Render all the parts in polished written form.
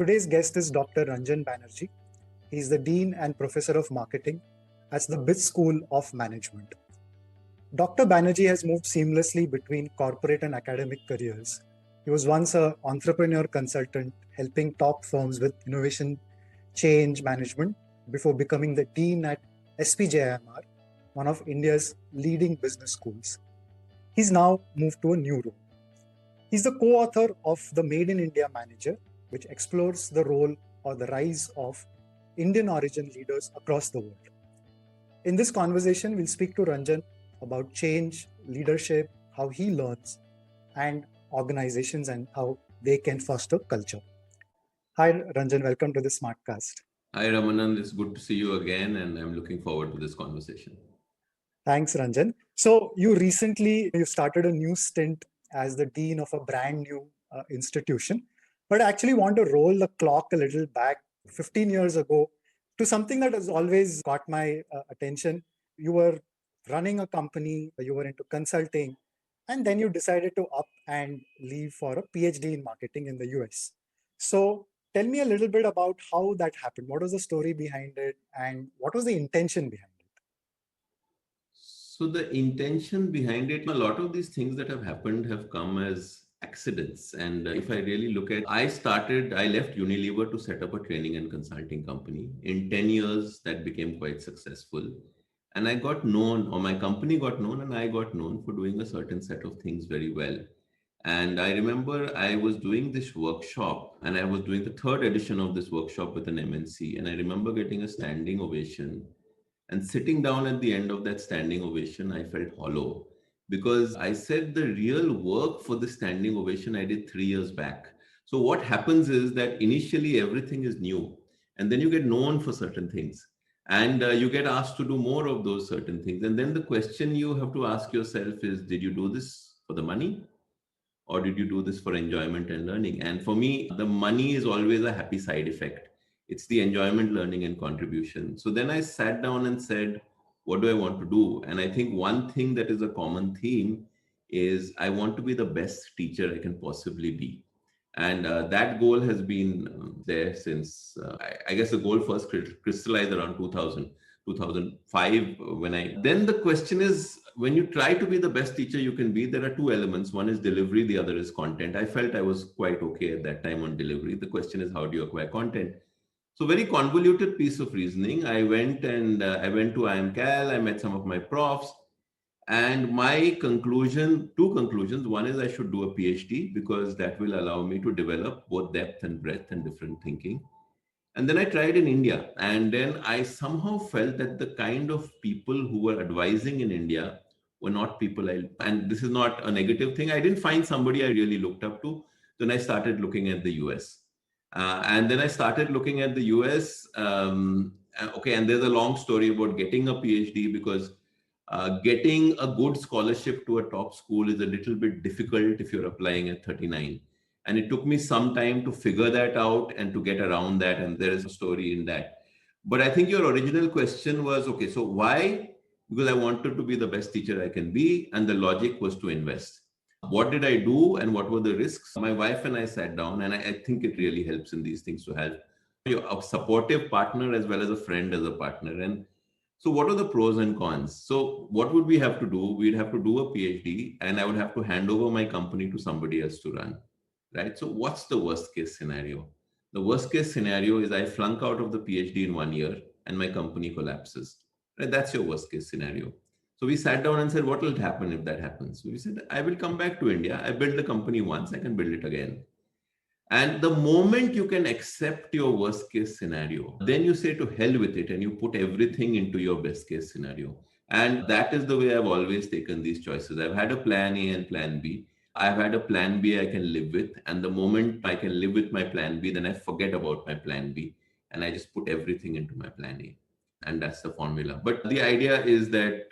Today's guest is Dr. Ranjan Banerjee. He is the Dean and Professor of Marketing at the BITS School of Management. Dr. Banerjee has moved seamlessly between corporate and academic careers. He was once an entrepreneur consultant helping top firms with innovation change management before becoming the Dean at SPJIMR, one of India's leading business schools. He's now moved to a new role. He's the co-author of The Made in India Manager, which explores the role or the rise of Indian origin leaders across the world. In this conversation, we'll speak to Ranjan about change, leadership, how he learns, and organizations and how they can foster culture. Hi, Ranjan. Welcome to the Smartcast. Hi, Ramanan. It's good to see you again, and I'm looking forward to this conversation. Thanks, Ranjan. So you started a new stint as the dean of a brand new institution, but I actually want to roll the clock a little back 15 years ago to something that has always caught my attention. You were running a company, you were into consulting, and then you decided to up and leave for a PhD in marketing in the US. So tell me a little bit about how that happened. What was the story behind it, and what was the intention behind it? So, the intention behind it, a lot of these things that have happened have come as accidents. And if I really look at, I left Unilever to set up a training and consulting company. In 10 years, that became quite successful. And I got known, or my company got known, and I got known for doing a certain set of things very well. And I remember I was doing this workshop, and I was doing the third edition of this workshop with an MNC. And I remember getting a standing ovation. And sitting down at the end of that standing ovation, I felt hollow because I said the real work for the standing ovation I did 3 years back. So, what happens is that initially everything is new, and then you get known for certain things, and you get asked to do more of those certain things. And then the question you have to ask yourself is, did you do this for the money? Or did you do this for enjoyment and learning? And for me, the money is always a happy side effect. It's the enjoyment, learning, and contribution. So then I sat down and said, what do I want to do? And I think one thing that is a common theme is I want to be the best teacher I can possibly be. And that goal has been there since, I guess the goal first crystallized around 2005 then the question is, when you try to be the best teacher you can be, there are two elements. One is delivery, the other is content. I felt I was quite okay at that time on delivery. The question is, how do you acquire content? So very convoluted piece of reasoning. I went to IMCAL, I met some of my profs, and my two conclusions. One is I should do a PhD because that will allow me to develop both depth and breadth and different thinking. And then I tried in India. And then I somehow felt that the kind of people who were advising in India were not people and this is not a negative thing. I didn't find somebody I really looked up to. Then I started looking at the US. And then I started looking at the US. And there's a long story about getting a PhD because getting a good scholarship to a top school is a little bit difficult if you're applying at 39. And it took me some time to figure that out and to get around that. And there is a story in that. But I think your original question was, okay, so why? Because I wanted to be the best teacher I can be. And the logic was to invest. What did I do and what were the risks? My wife and I sat down, and I think it really helps in these things to have a supportive partner as well as a friend as a partner. And so what are the pros and cons? So what would we have to do? We'd have to do a PhD, and I would have to hand over my company to somebody else to run, right? So what's the worst case scenario? The worst case scenario is I flunk out of the PhD in 1 year and my company collapses, right? That's your worst case scenario. So we sat down and said, what will happen if that happens? So we said, I will come back to India. I built the company once, I can build it again. And the moment you can accept your worst case scenario, then you say to hell with it and you put everything into your best case scenario. And that is the way I've always taken these choices. I've had a plan A and plan B. I've had a plan B I can live with. And the moment I can live with my plan B, then I forget about my plan B and I just put everything into my plan A. And that's the formula. But the idea is that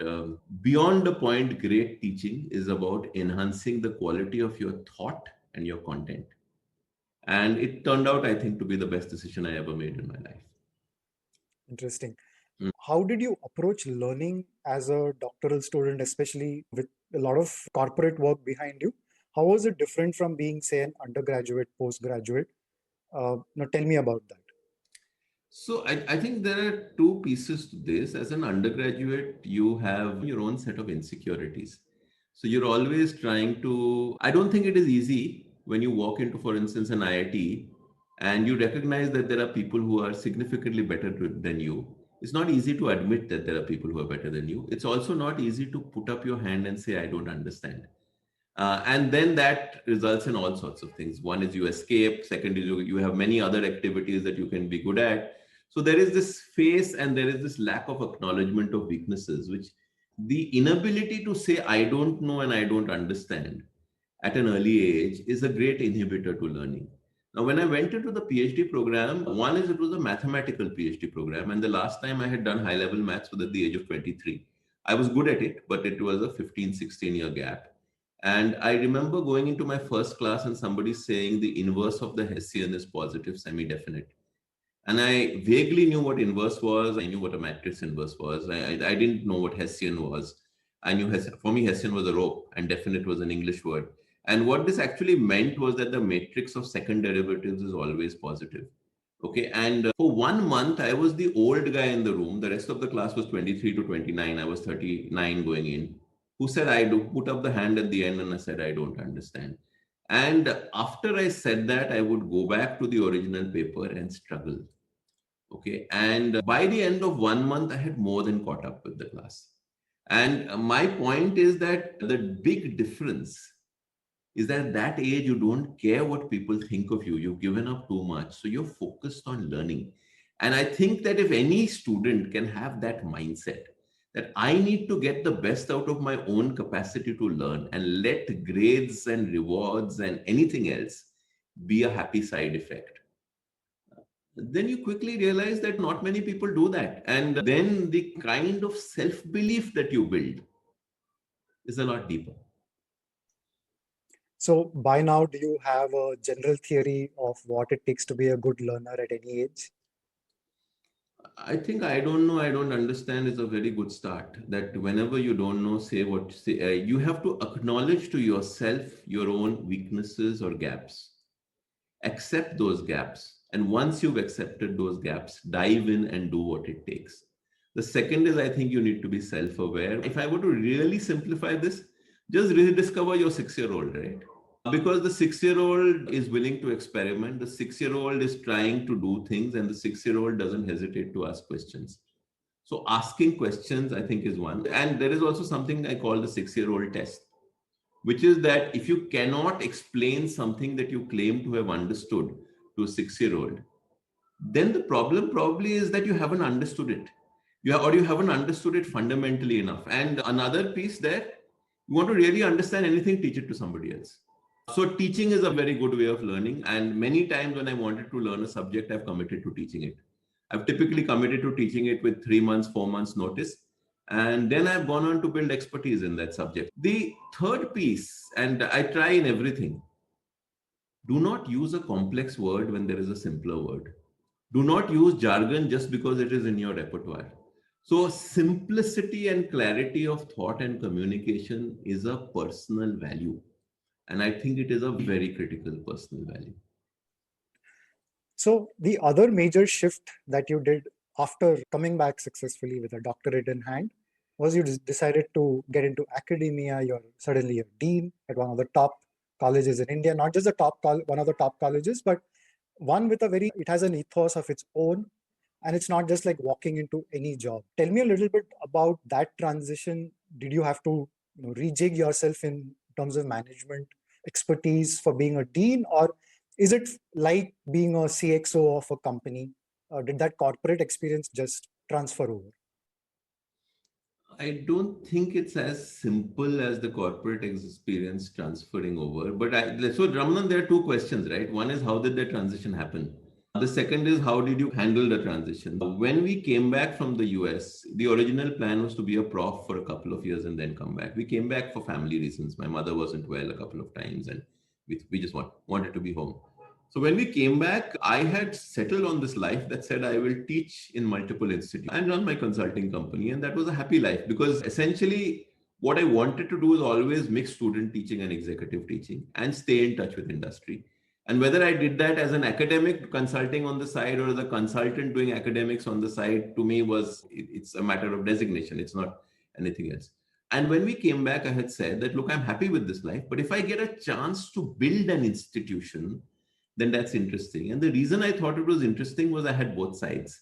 beyond the point, great teaching is about enhancing the quality of your thought and your content. And it turned out, I think, to be the best decision I ever made in my life. Interesting. How did you approach learning as a doctoral student, especially with a lot of corporate work behind you? How was it different from being, say, an undergraduate, postgraduate? Tell me about that. So I think there are two pieces to this. As an undergraduate, you have your own set of insecurities. So you're always trying to, I don't think it is easy when you walk into, for instance, an IIT and you recognize that there are people who are significantly better than you. It's not easy to admit that there are people who are better than you. It's also not easy to put up your hand and say, I don't understand. And then that results in all sorts of things. One is you escape. Second is you have many other activities that you can be good at. So there is this phase and there is this lack of acknowledgement of weaknesses, which the inability to say, I don't know and I don't understand at an early age is a great inhibitor to learning. Now, when I went into the PhD program, one is it was a mathematical PhD program. And the last time I had done high level maths was at the age of 23. I was good at it, but it was a 15, 16-year gap. And I remember going into my first class and somebody saying the inverse of the Hessian is positive semi-definite. And I vaguely knew what inverse was. I knew what a matrix inverse was. I didn't know what Hessian was. I knew for me, Hessian was a rope and definite was an English word. And what this actually meant was that the matrix of second derivatives is always positive. Okay. And for 1 month, I was the old guy in the room. The rest of the class was 23 to 29. I was 39 going in. Who said, I do, put up the hand at the end and I said, I don't understand. And after I said that, I would go back to the original paper and struggle. Okay. And by the end of 1 month, I had more than caught up with the class. And my point is that the big difference is that at that age, you don't care what people think of you. You've given up too much. So you're focused on learning. And I think that if any student can have that mindset, that I need to get the best out of my own capacity to learn and let grades and rewards and anything else be a happy side effect, then you quickly realize that not many people do that. And then the kind of self belief that you build is a lot deeper. So by now, do you have a general theory of what it takes to be a good learner at any age? I think I don't know, I don't understand is a very good start. That whenever you don't know, say what say. You have to acknowledge to yourself your own weaknesses or gaps. Accept those gaps. And once you've accepted those gaps, dive in and do what it takes. The second is, I think you need to be self aware. If I were to really simplify this, just rediscover your 6 year old, right? Because the 6 year old is willing to experiment, the 6 year old is trying to do things, and the 6 year old doesn't hesitate to ask questions. So, asking questions, I think, is one. And there is also something I call the 6 year old test, which is that if you cannot explain something that you claim to have understood to a 6 year old, then the problem probably is that you haven't understood it. Or you haven't understood it fundamentally enough. And another piece there, you want to really understand anything, teach it to somebody else. So teaching is a very good way of learning. And many times when I wanted to learn a subject, I've committed to teaching it. I've typically committed to teaching it with 3 months, 4 months notice. And then I've gone on to build expertise in that subject. The third piece, and I try in everything, do not use a complex word when there is a simpler word. Do not use jargon just because it is in your repertoire. So simplicity and clarity of thought and communication is a personal value. And I think it is a very critical personal value. So the other major shift that you did after coming back successfully with a doctorate in hand was you decided to get into academia. You're suddenly a dean at one of the top colleges in India, not just the one of the top colleges, but one with it has an ethos of its own. And it's not just like walking into any job. Tell me a little bit about that transition. Did you have to rejig yourself in terms of management expertise for being a dean, or is it like being a CXO of a company? Did that corporate experience just transfer over? I don't think it's as simple as the corporate experience transferring over. So, Ramanan, there are two questions, right? One is how did the transition happen? The second is how did you handle the transition? When we came back from the US, the original plan was to be a prof for a couple of years and then come back. We came back for family reasons. My mother wasn't well a couple of times and we just wanted to be home. So when we came back, I had settled on this life that said I will teach in multiple institutes and run my consulting company. And that was a happy life because essentially what I wanted to do is always mix student teaching and executive teaching and stay in touch with industry. And whether I did that as an academic consulting on the side or as a consultant doing academics on the side, to me it's a matter of designation. It's not anything else. And when we came back, I had said that, look, I'm happy with this life, but if I get a chance to build an institution, then that's interesting. And the reason I thought it was interesting was I had both sides.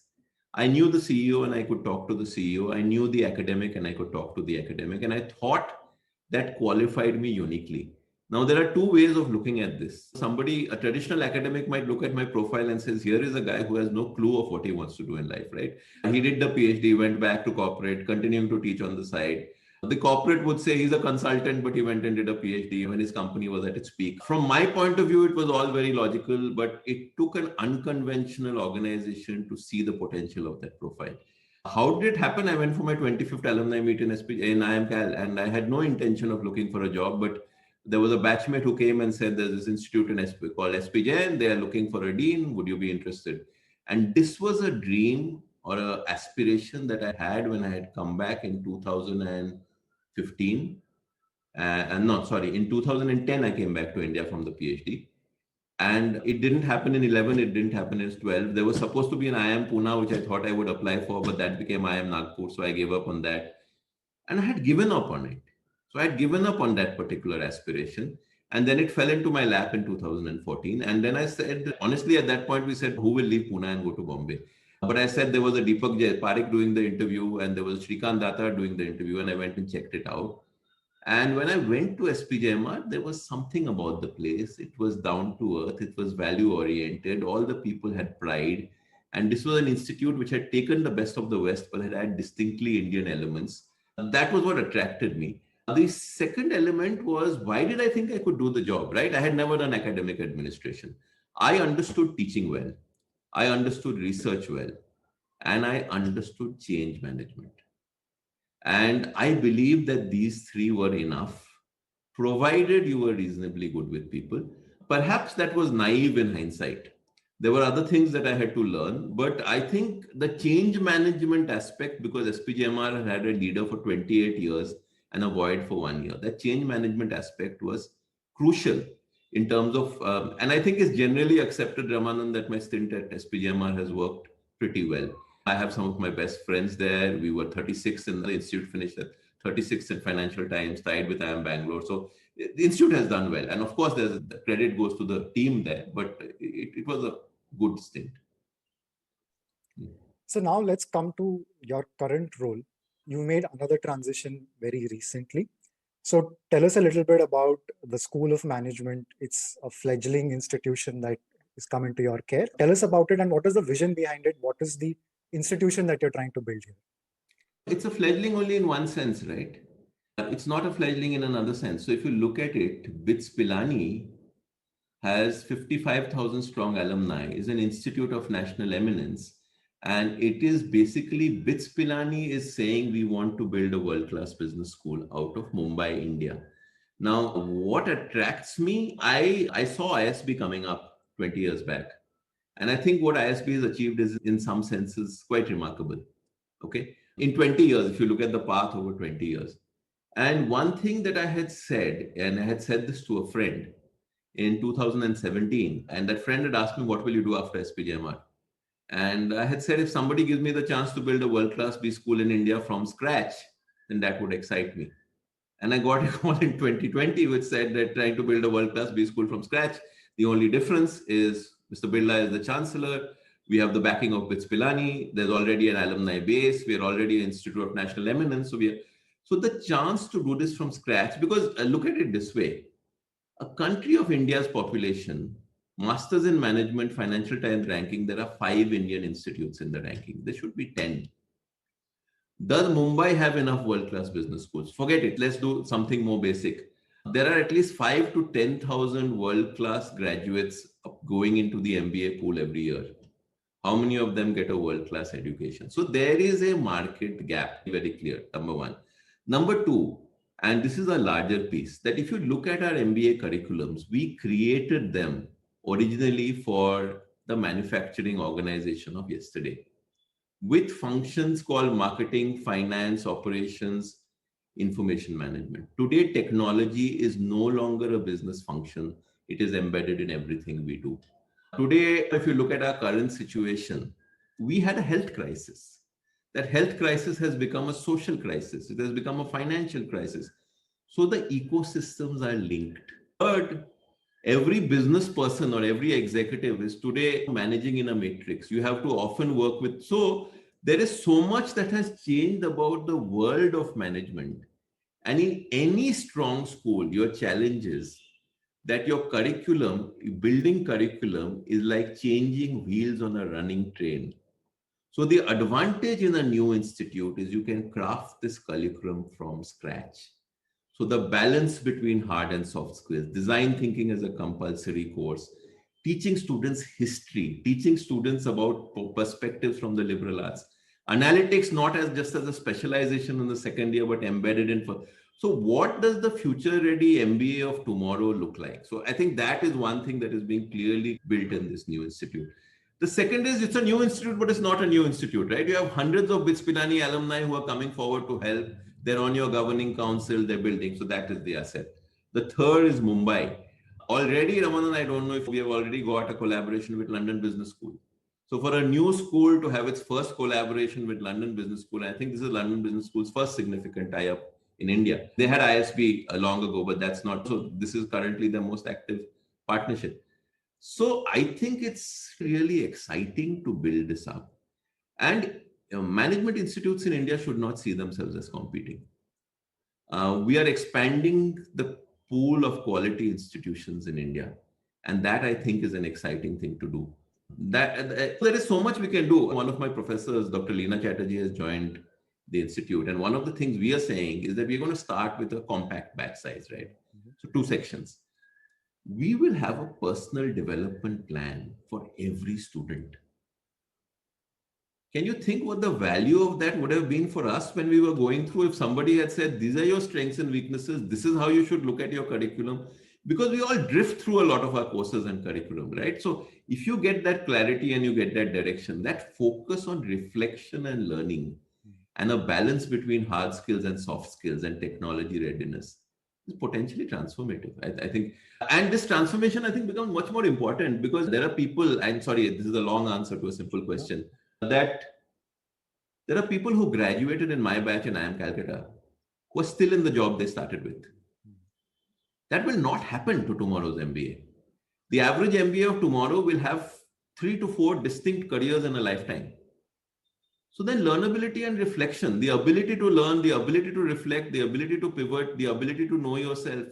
I knew the CEO and I could talk to the CEO. I knew the academic and I could talk to the academic. And I thought that qualified me uniquely. Now, there are two ways of looking at this. Somebody, a traditional academic, might look at my profile and says, here is a guy who has no clue of what he wants to do in life, right? He did the PhD, went back to corporate, continuing to teach on the side. The corporate would say he's a consultant, but he went and did a PhD when his company was at its peak. From my point of view, it was all very logical, but it took an unconventional organization to see the potential of that profile. How did it happen? I went for my 25th alumni meet in IMCAL, and I had no intention of looking for a job, but there was a batchmate who came and said, there's this institute in called SPJIMR, they are looking for a dean, would you be interested? And this was a dream or an aspiration that I had when I had come back in 2015. In 2010, I came back to India from the PhD. And it didn't happen in 11, it didn't happen in 12. There was supposed to be an IIM Pune, which I thought I would apply for, but that became IIM Nagpur, so I gave up on that. And I had given up on it. So I had given up on that particular aspiration. And then it fell into my lap in 2014. And then I said, honestly, at that point, we said, who will leave Pune and go to Bombay? But I said there was a Deepak Parekh doing the interview and there was Shrikant Datta doing the interview, and I went and checked it out. And when I went to SPJIMR, there was something about the place. It was down to earth. It was value oriented. All the people had pride. And this was an institute which had taken the best of the West, but had distinctly Indian elements. That was what attracted me. The second element was, why did I think I could do the job, right? I had never done academic administration. I understood teaching well. I understood research well. And I understood change management. And I believe that these three were enough, provided you were reasonably good with people. Perhaps that was naive in hindsight. There were other things that I had to learn, but I think the change management aspect, because SPJIMR had a leader for 28 years and a void for 1 year, that change management aspect was crucial in terms of, and I think it's generally accepted, Ramanand, that my stint at SPJIMR has worked pretty well. I have some of my best friends there. We were 36th in the institute, finished at 36th in Financial Times, tied with IIM Bangalore. So the institute has done well. And of course, the credit goes to the team there, but it was a good stint. So now let's come to your current role. You made another transition very recently. So tell us a little bit about the School of Management. It's a fledgling institution that is come into your care. Tell us about it and what is the vision behind it? What is the institution that you're trying to build here? It's a fledgling only in one sense, right? It's not a fledgling in another sense. So if you look at it, BITS Pilani has 55,000 strong alumni, is an institute of national eminence. And it is basically, BITS Pilani is saying we want to build a world-class business school out of Mumbai, India. Now, what attracts me, I saw ISB coming up 20 years back. And I think what ISB has achieved is, in some senses, quite remarkable. Okay. In 20 years, if you look at the path over 20 years. And one thing that I had said, and I had said this to a friend in 2017, and that friend had asked me, what will you do after SPJIMR? And I had said, if somebody gives me the chance to build a world-class B school in India from scratch, then that would excite me. And I got a call in 2020, which said that trying to build a world-class B school from scratch, the only difference is Mr. Birla is the chancellor. We have the backing of BITS Pilani. There's already an alumni base. We're already an Institute of National Eminence. So the chance to do this from scratch, because look at it this way, a country of India's population, Masters in Management, Financial Times ranking, there are 5 Indian institutes in the ranking. There should be 10. Does Mumbai have enough world-class business schools? Forget it. Let's do something more basic. There are at least 5 to 10,000 world-class graduates going into the MBA pool every year. How many of them get a world-class education? So there is a market gap, very clear, number one. Number two, and this is a larger piece, that if you look at our MBA curriculums, we created them originally for the manufacturing organization of yesterday, with functions called marketing, finance, operations, information management. Today, technology is no longer a business function. It is embedded in everything we do. Today, if you look at our current situation, we had a health crisis. That health crisis has become a social crisis. It has become a financial crisis. So the ecosystems are linked. Third, every business person or every executive is today managing in a matrix. You have to often work with. So there is so much that has changed about the world of management. And in any strong school, your challenge is that your curriculum, building curriculum, is like changing wheels on a running train. So the advantage in a new institute is you can craft this curriculum from scratch. So the balance between hard and soft skills, design thinking as a compulsory course, teaching students history, teaching students about perspectives from the liberal arts, analytics not as just as a specialization in the second year, but embedded in. So what does the future ready MBA of tomorrow look like? So I think that is one thing that is being clearly built in this new institute. The second is it's a new institute, but it's not a new institute, right? You have hundreds of BITS Pilani alumni who are coming forward to help. They're on your governing council, they're building. So that is the asset. The third is Mumbai. Already, Ramanan, I don't know if we have already got a collaboration with London Business School. So for a new school to have its first collaboration with London Business School, I think this is London Business School's first significant tie-up in India. They had ISB long ago, but that's not. So this is currently the most active partnership. So I think it's really exciting to build this up. And management institutes in India should not see themselves as competing. We are expanding the pool of quality institutions in India. And that I think is an exciting thing to do. There is so much we can do. One of my professors, Dr. Leena Chatterjee, has joined the institute. And one of the things we are saying is that we're going to start with a compact batch size, right? So 2 sections. We will have a personal development plan for every student. Can you think what the value of that would have been for us when we were going through? If somebody had said, these are your strengths and weaknesses, this is how you should look at your curriculum, because we all drift through a lot of our courses and curriculum, right? So if you get that clarity and you get that direction, that focus on reflection and learning and a balance between hard skills and soft skills and technology readiness is potentially transformative. I think, and this transformation, I think, becomes much more important because there are people, I'm sorry, this is a long answer to a simple question, that there are people who graduated in my batch in IIM Calcutta who are still in the job they started with. That will not happen to tomorrow's MBA. The average MBA of tomorrow will have 3 to 4 distinct careers in a lifetime. So then learnability and reflection, the ability to learn, the ability to reflect, the ability to pivot, the ability to know yourself,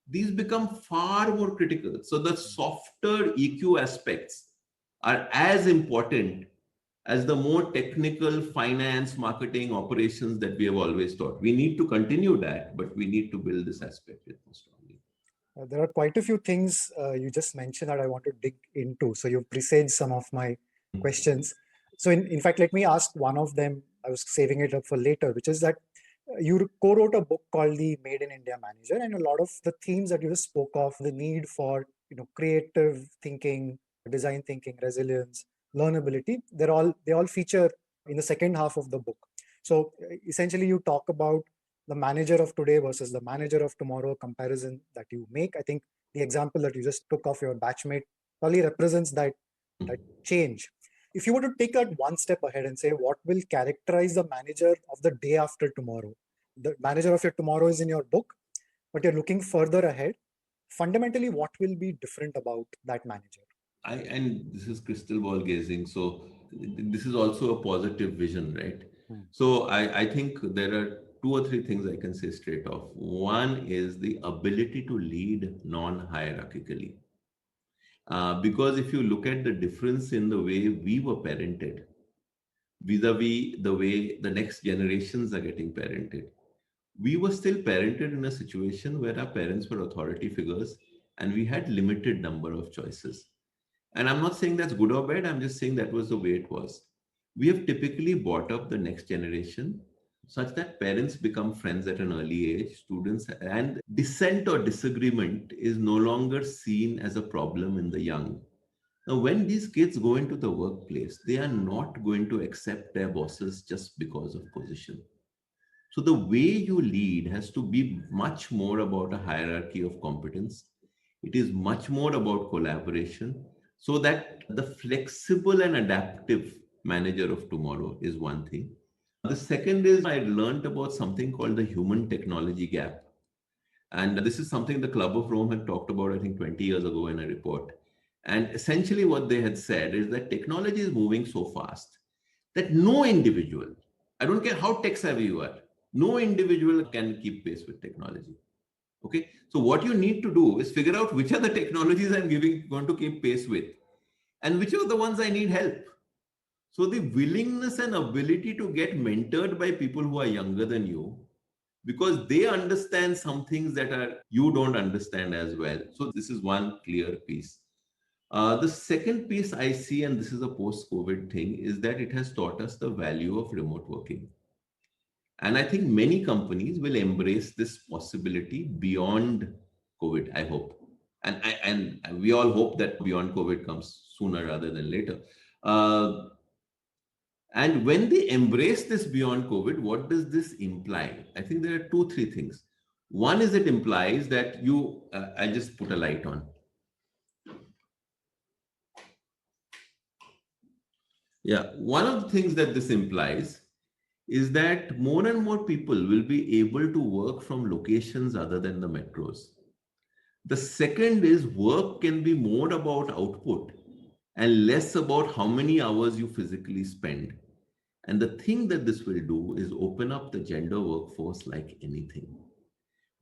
these become far more critical. So the softer EQ aspects are as important as the more technical finance, marketing, operations that we have always taught. We need to continue that, but we need to build this aspect more strongly. There are quite a few things you just mentioned that I want to dig into. So you've presaged some of my questions. So in fact, let me ask one of them. I was saving it up for later, which is that you co-wrote a book called The Made in India Manager, and a lot of the themes that you just spoke of, the need for creative thinking, design thinking, resilience, learnability, they all feature in the second half of the book. So essentially, you talk about the manager of today versus the manager of tomorrow comparison that you make. I think the example that you just took of your batchmate probably represents that change. If you were to take that one step ahead and say, what will characterize the manager of the day after tomorrow? The manager of your tomorrow is in your book, but you're looking further ahead. Fundamentally, what will be different about that manager? And this is crystal ball gazing. So this is also a positive vision, right? So I think there are 2 or 3 things I can say straight off. One is the ability to lead non-hierarchically. Because if you look at the difference in the way we were parented vis-a-vis the way the next generations are getting parented, we were still parented in a situation where our parents were authority figures and we had limited number of choices. And I'm not saying that's good or bad, I'm just saying that was the way it was. We have typically brought up the next generation such that parents become friends at an early age, students, and dissent or disagreement is no longer seen as a problem in the young. Now, when these kids go into the workplace, they are not going to accept their bosses just because of position. So the way you lead has to be much more about a hierarchy of competence. It is much more about collaboration, so that the flexible and adaptive manager of tomorrow is one thing. The second is I learned about something called the human technology gap. And this is something the Club of Rome had talked about, I think, 20 years ago in a report. And essentially, what they had said is that technology is moving so fast that no individual, I don't care how tech savvy you are, no individual can keep pace with technology. Okay. So, what you need to do is figure out which are the technologies I'm going to keep pace with, and which are the ones I need help. So, the willingness and ability to get mentored by people who are younger than you, because they understand some things that are you don't understand as well. So this is one clear piece. The second piece I see, and this is a post-COVID thing, is that it has taught us the value of remote working. And I think many companies will embrace this possibility beyond COVID, I hope. And we all hope that beyond COVID comes sooner rather than later. Uh, And when they embrace this beyond COVID, what does this imply? I think there are two, three things. One is it implies that I just put a light on. Yeah, one of the things that this implies is that more and more people will be able to work from locations other than the metros. The second is work can be more about output and less about how many hours you physically spend. And the thing that this will do is open up the gender workforce like anything.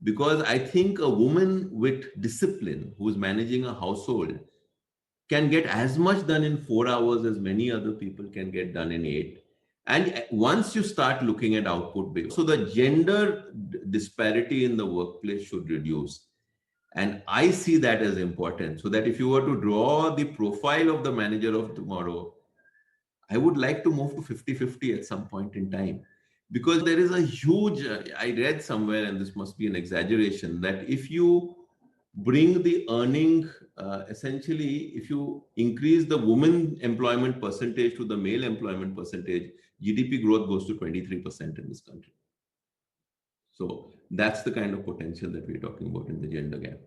Because I think a woman with discipline who's managing a household can get as much done in 4 hours as many other people can get done in 8. And once you start looking at output based, so the gender disparity in the workplace should reduce. And I see that as important. So that if you were to draw the profile of the manager of tomorrow, I would like to move to 50-50 at some point in time, because there is a huge, I read somewhere, and this must be an exaggeration, that if you bring the earning, essentially, if you increase the women employment percentage to the male employment percentage, GDP growth goes to 23% in this country. So that's the kind of potential that we're talking about in the gender gap.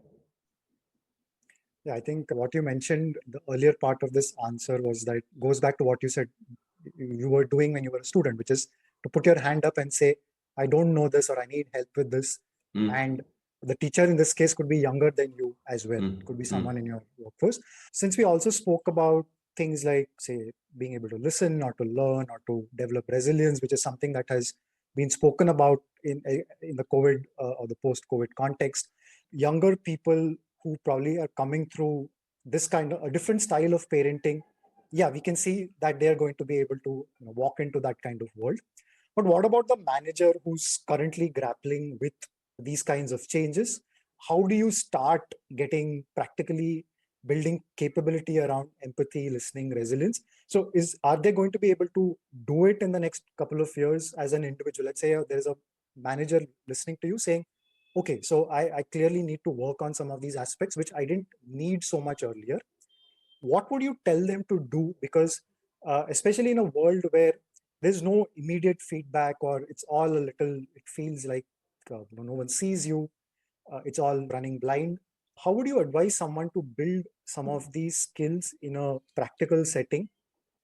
Yeah, I think what you mentioned, the earlier part of this answer was that goes back to what you said you were doing when you were a student, which is to put your hand up and say, I don't know this or I need help with this. And the teacher in this case could be younger than you as well. It could be someone in your workforce. Since we also spoke about things like, say, being able to listen or to learn or to develop resilience, which is something that has been spoken about in the COVID or the post-COVID context, younger people who probably are coming through this kind of a different style of parenting, yeah, we can see that they're going to be able to walk into that kind of world. But what about the manager who's currently grappling with these kinds of changes? How do you start getting practically building capability around empathy, listening, resilience? So are they going to be able to do it in the next couple of years as an individual? Let's say there's a manager listening to you saying, okay, so I clearly need to work on some of these aspects, which I didn't need so much earlier. What would you tell them to do? Because especially in a world where there's no immediate feedback, or it's all a little, it feels like no one sees you, it's all running blind. How would you advise someone to build some of these skills in a practical setting,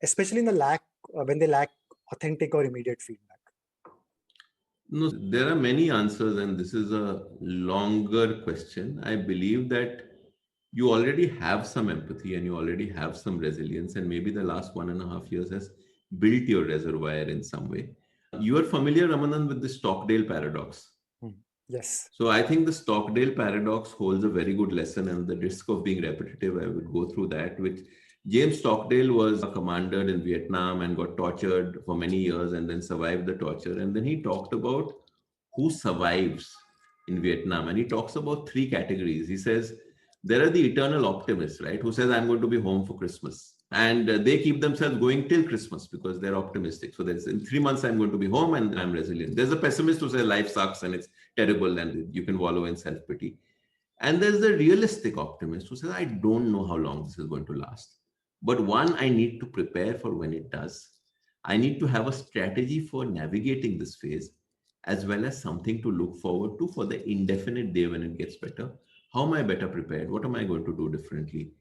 especially in the when they lack authentic or immediate feedback? No, there are many answers, and this is a longer question. I believe that you already have some empathy and you already have some resilience, and maybe the last 1.5 years has built your reservoir in some way. You are familiar, Ramanan, with the Stockdale paradox. Yes. So I think the Stockdale paradox holds a very good lesson, and the risk of being repetitive, I would go through that. Which James Stockdale was a commander in Vietnam and got tortured for many years and then survived the torture. And then he talked about who survives in Vietnam. And he talks about three categories. He says, there are the eternal optimists, right? Who says, I'm going to be home for Christmas. And they keep themselves going till Christmas because they're optimistic. So there's in 3 months, I'm going to be home and I'm resilient. There's a pessimist who says life sucks and it's terrible and you can wallow in self-pity. And there's the realistic optimist who says, I don't know how long this is going to last. But one, I need to prepare for when it does. I need to have a strategy for navigating this phase, as well as something to look forward to for the indefinite day when it gets better. How am I better prepared? What am I going to do differently?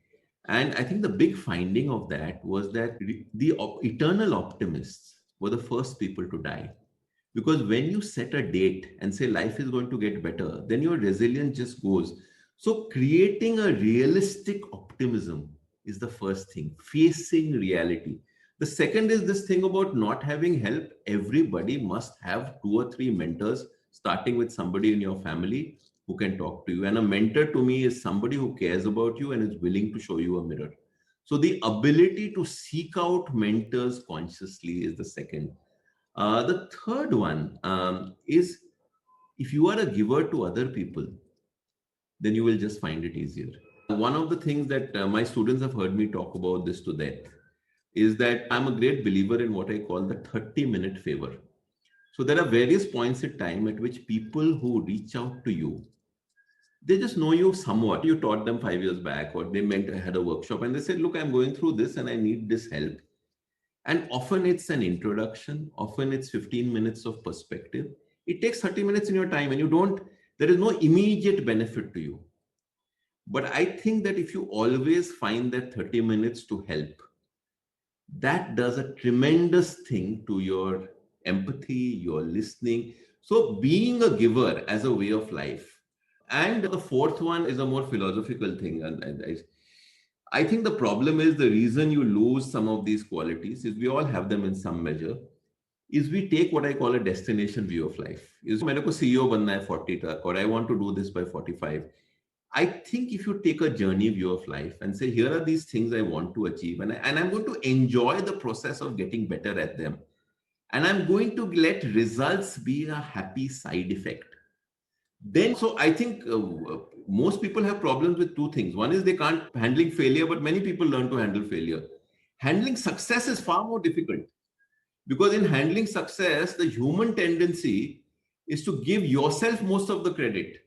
And I think the big finding of that was that the eternal optimists were the first people to die. Because when you set a date and say life is going to get better, then your resilience just goes. So, creating a realistic optimism is the first thing, facing reality. The second is this thing about not having help. Everybody must have two or three mentors, starting with somebody in your family who can talk to you. And a mentor to me is somebody who cares about you and is willing to show you a mirror. So, the ability to seek out mentors consciously is the second. The third one is if you are a giver to other people, then you will just find it easier. One of the things that my students have heard me talk about this to death is that I'm a great believer in what I call the 30-minute favor. So there are various points in time at which people who reach out to you, they just know you somewhat. You taught them 5 years back, or they had a workshop and they said, look, I'm going through this and I need this help. And often it's an introduction, often it's 15 minutes of perspective. It takes 30 minutes in your time and there is no immediate benefit to you. But I think that if you always find that 30 minutes to help, that does a tremendous thing to your empathy, your listening. So being a giver as a way of life. And the fourth one is a more philosophical thing. And I think the problem is the reason you lose some of these qualities is we all have them in some measure. Is we take what I call a destination view of life. Is मेरे को CEO बनना है 40 तक, or I want to do this by 45. I think if you take a journey view of life and say, here are these things I want to achieve, and I'm going to enjoy the process of getting better at them, and I'm going to let results be a happy side effect. Then, so I think most people have problems with two things. One is they can't handling failure, but many people learn to handle failure. Handling success is far more difficult because in handling success, the human tendency is to give yourself most of the credit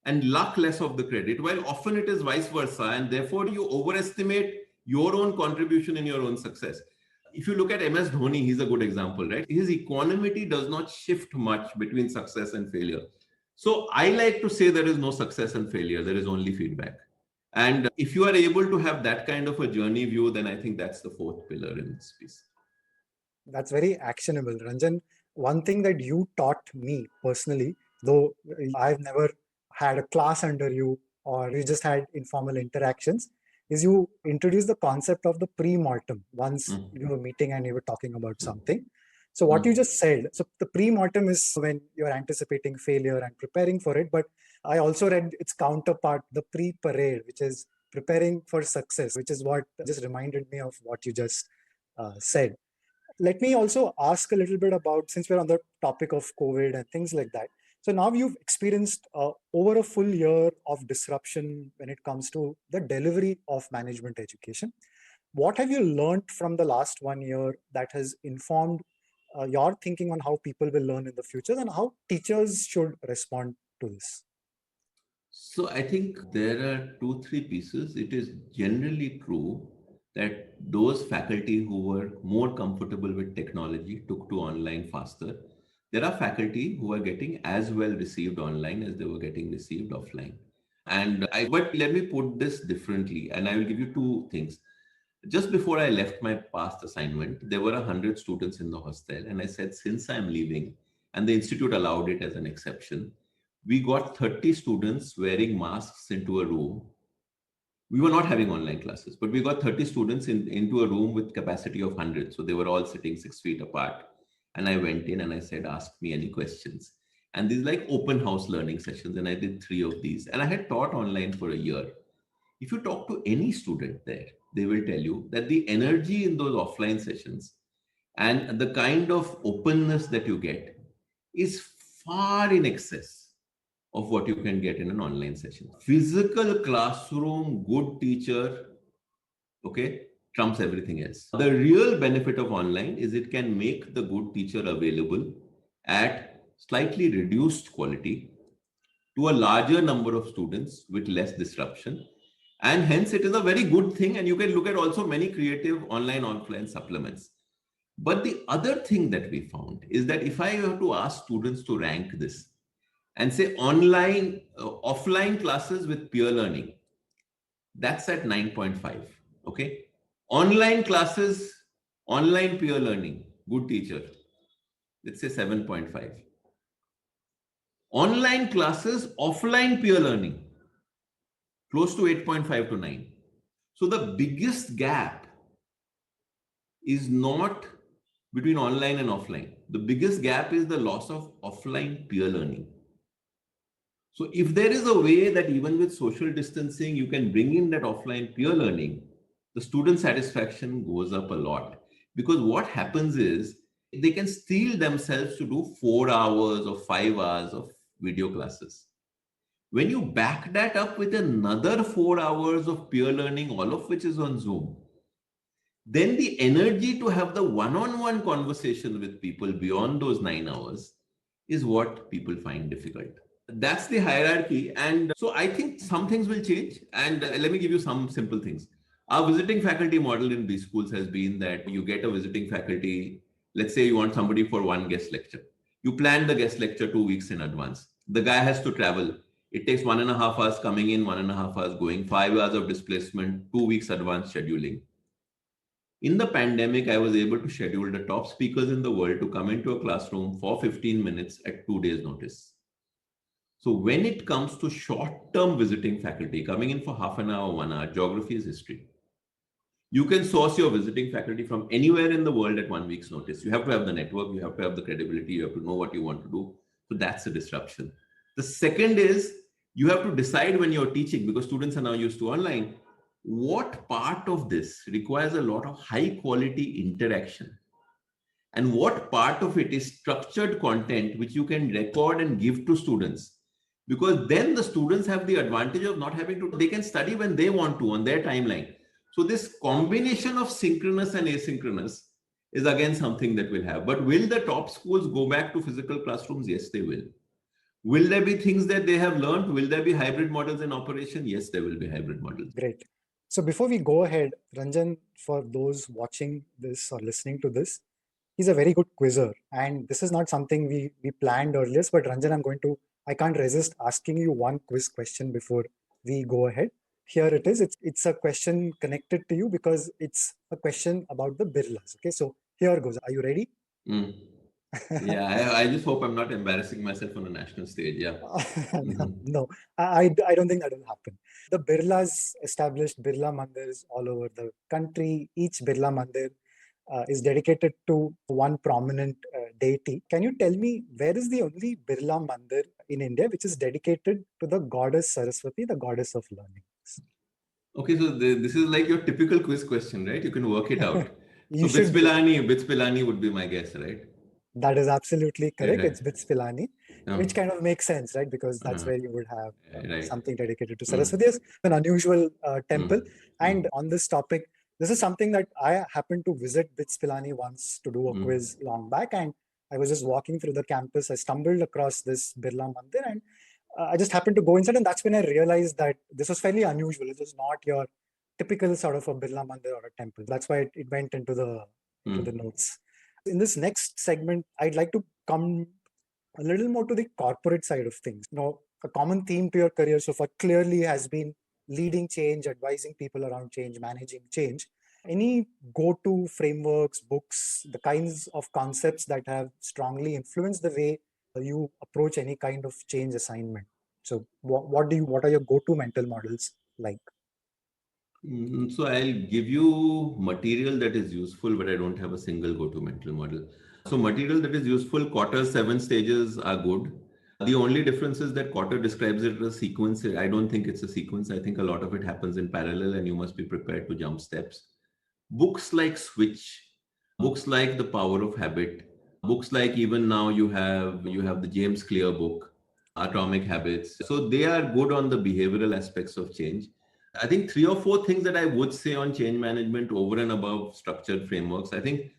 and luck less of the credit, while often it is vice versa. And therefore, you overestimate your own contribution in your own success. If you look at MS Dhoni, he's a good example, right? His equanimity does not shift much between success and failure. So I like to say there is no success and failure, there is only feedback. And if you are able to have that kind of a journey view, then I think that's the fourth pillar in this piece. That's very actionable, Ranjan. One thing that you taught me personally, though I've never had a class under you or we just had informal interactions, is you introduced the concept of the pre-mortem once you were meeting and you were talking about something. So what you just said, so the pre-mortem is when you're anticipating failure and preparing for it. But I also read its counterpart, the pre-parade, which is preparing for success, which is what just reminded me of what you just said. Let me also ask a little bit about, since we're on the topic of COVID and things like that. So now you've experienced over a full year of disruption when it comes to the delivery of management education. What have you learned from the last 1 year that has informed your thinking on how people will learn in the future and how teachers should respond to this? So I think there are two, three pieces. It is generally true that those faculty who were more comfortable with technology took to online faster. There are faculty who are getting as well received online as they were getting received offline. But let me put this differently, and I will give you two things. Just before I left my past assignment, there were 100 students in the hostel, and I said, since I'm leaving, and the institute allowed it as an exception, we got 30 students wearing masks into a room. We were not having online classes, but we got 30 students into a room with capacity of 100. So they were all sitting 6 feet apart. And I went in and I said, ask me any questions. And these like open house learning sessions. And I did 3 of these. And I had taught online for a year. If you talk to any student there, they will tell you that the energy in those offline sessions and the kind of openness that you get is far in excess of what you can get in an online session. Physical classroom, good teacher, okay, trumps everything else. The real benefit of online is it can make the good teacher available at slightly reduced quality to a larger number of students with less disruption. And hence it is a very good thing. And you can look at also many creative online, offline supplements. But the other thing that we found is that if I have to ask students to rank this, and say online, offline classes with peer learning, that's at 9.5. Okay. Online classes, online peer learning, good teacher, let's say 7.5. Online classes, offline peer learning, close to 8.5 to 9. So the biggest gap is not between online and offline. The biggest gap is the loss of offline peer learning. So if there is a way that even with social distancing, you can bring in that offline peer learning, the student satisfaction goes up a lot. Because what happens is they can steel themselves to do 4 hours or 5 hours of video classes. When you back that up with another 4 hours of peer learning, all of which is on Zoom, then the energy to have the one-on-one conversation with people beyond those 9 hours is what people find difficult. That's the hierarchy. And so I think some things will change. And let me give you some simple things. Our visiting faculty model in these schools has been that you get a visiting faculty. Let's say you want somebody for one guest lecture. You plan the guest lecture 2 weeks in advance. The guy has to travel. It takes 1.5 hours coming in, 1.5 hours going, 5 hours of displacement, 2 weeks advance scheduling. In the pandemic, I was able to schedule the top speakers in the world to come into a classroom for 15 minutes at 2 days' notice. So when it comes to short-term visiting faculty coming in for half an hour, 1 hour, geography is history. You can source your visiting faculty from anywhere in the world at 1 week's notice. You have to have the network, you have to have the credibility, you have to know what you want to do. So that's a disruption. The second is you have to decide when you're teaching, because students are now used to online, what part of this requires a lot of high quality interaction and what part of it is structured content which you can record and give to students, because then the students have the advantage of not having to, they can study when they want to on their timeline. So this combination of synchronous and asynchronous is again something that will have. But will the top schools go back to physical classrooms? Yes, they will. Will there be things that they have learned? Will there be hybrid models in operation? Yes, there will be hybrid models. Great. So before we go ahead, Ranjan, for those watching this or listening to this, he's a very good quizzer. And this is not something we planned earlier, but Ranjan, I can't resist asking you one quiz question before we go ahead. Here it is. It's a question connected to you because it's a question about the Birlas. Okay, so here goes. Are you ready? Yeah, I just hope I'm not embarrassing myself on a national stage. Yeah. No, I don't think that will happen. The Birlas established Birla Mandirs all over the country. Each Birla Mandir is dedicated to one prominent deity. Can you tell me where is the only Birla Mandir in India which is dedicated to the goddess Saraswati, the goddess of learning? Okay, so this is like your typical quiz question, right? You can work it out. So You should. Bits Pilani would be my guess, right? That is absolutely correct. Yeah. It's Bits Pilani, which kind of makes sense, right? Because that's where you would have Right. something dedicated to Saraswati. It's an unusual temple. And on this topic, this is something that I happened to visit Bits Pilani once to do a quiz long back. And I was just walking through the campus. I stumbled across this Birla Mandir and I just happened to go inside. And that's when I realized that this was fairly unusual. It was not your typical sort of a Birla Mandir or a temple. That's why it went into the notes. In this next segment, I'd like to come a little more to the corporate side of things. A common theme to your career so far clearly has been leading change, advising people around change, managing change. Any go-to frameworks, books, the kinds of concepts that have strongly influenced the way you approach any kind of change assignment? So what are your go-to mental models like? So I'll give you material that is useful, but I don't have a single go-to mental model. So material that is useful, Kotter 7 stages are good. The only difference is that Kotter describes it as a sequence. I don't think it's a sequence. I think a lot of it happens in parallel and you must be prepared to jump steps. Books like Switch, books like The Power of Habit, books like even now you have the James Clear book, Atomic Habits. So they are good on the behavioral aspects of change. I think 3 or 4 things that I would say on change management over and above structured frameworks. I think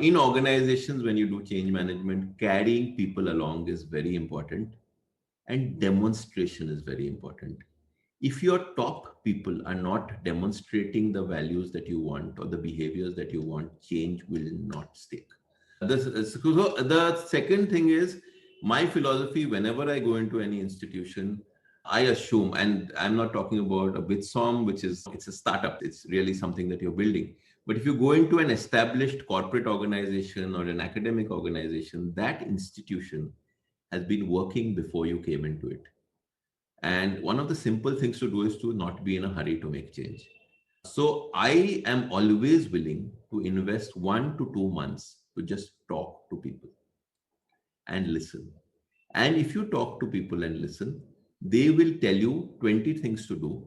in organizations, when you do change management, carrying people along is very important and demonstration is very important. If your top people are not demonstrating the values that you want or the behaviors that you want, change will not stick. So the second thing is My philosophy, whenever I go into any institution, I assume, and I'm not talking about a Bitsom, it's a startup. It's really something that you're building. But if you go into an established corporate organization or an academic organization, that institution has been working before you came into it. And one of the simple things to do is to not be in a hurry to make change. So I am always willing to invest 1 to 2 months to just talk to people and listen. And if you talk to people and listen, they will tell you 20 things to do,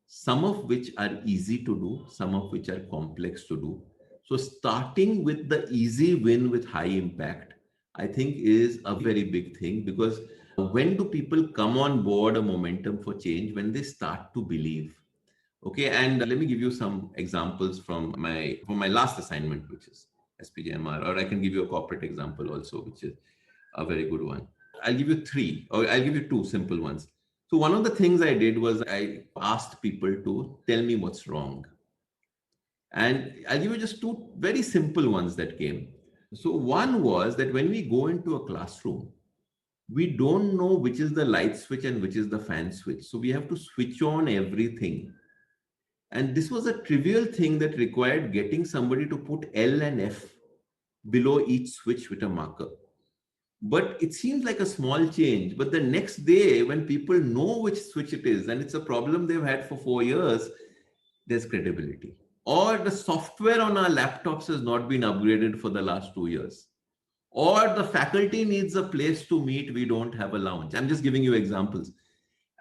some of which are easy to do, some of which are complex to do. So, starting with the easy win with high impact, I think is a very big thing, because when do people come on board a momentum for change? When they start to believe. Okay, and let me give you some examples from my last assignment, which is SPJIMR, or I can give you a corporate example also, which is a very good one. I'll give you three, or I'll give you two simple ones. So one of the things I did was I asked people to tell me what's wrong. And I'll give you just two very simple ones that came. So one was that when we go into a classroom, we don't know which is the light switch and which is the fan switch. So we have to switch on everything. And this was a trivial thing that required getting somebody to put L and F below each switch with a marker. But it seems like a small change. But the next day, when people know which switch it is, and it's a problem they've had for 4 years, there's credibility. Or the software on our laptops has not been upgraded for the last 2 years. Or the faculty needs a place to meet, we don't have a lounge. I'm just giving you examples.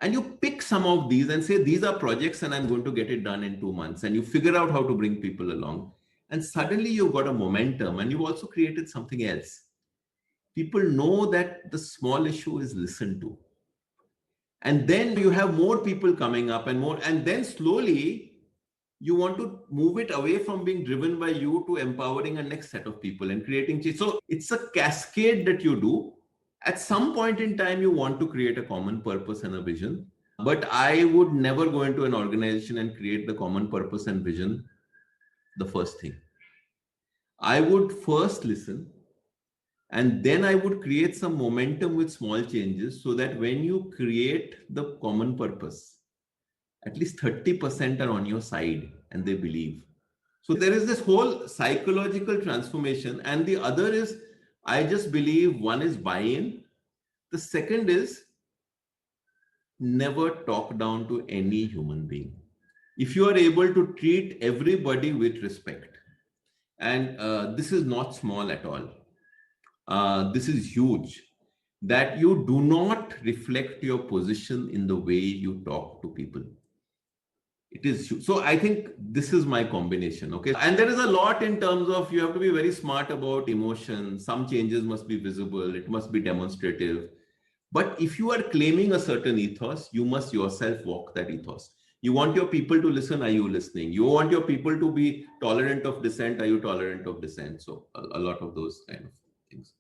And you pick some of these and say, these are projects and I'm going to get it done in 2 months. And you figure out how to bring people along. And suddenly you've got a momentum, and you've also created something else. People know that the small issue is listened to. And then you have more people coming up and more, and then slowly you want to move it away from being driven by you to empowering a next set of people and creating change. So it's a cascade that you do. At some point in time, you want to create a common purpose and a vision. But I would never go into an organization and create the common purpose and vision the first thing. I would first listen, and then I would create some momentum with small changes, so that when you create the common purpose, at least 30% are on your side and they believe. So there is this whole psychological transformation. And the other is, I just believe, one is buy-in. The second is never talk down to any human being. If you are able to treat everybody with respect, and this is not small at all, this is huge, that you do not reflect your position in the way you talk to people. It is huge. So I think this is my combination. Okay. And there is a lot in terms of, you have to be very smart about emotion. Some changes must be visible, it must be demonstrative. But if you are claiming a certain ethos, you must yourself walk that ethos. You want your people to listen, are you listening? You want your people to be tolerant of dissent, are you tolerant of dissent? So a lot of those kind of things.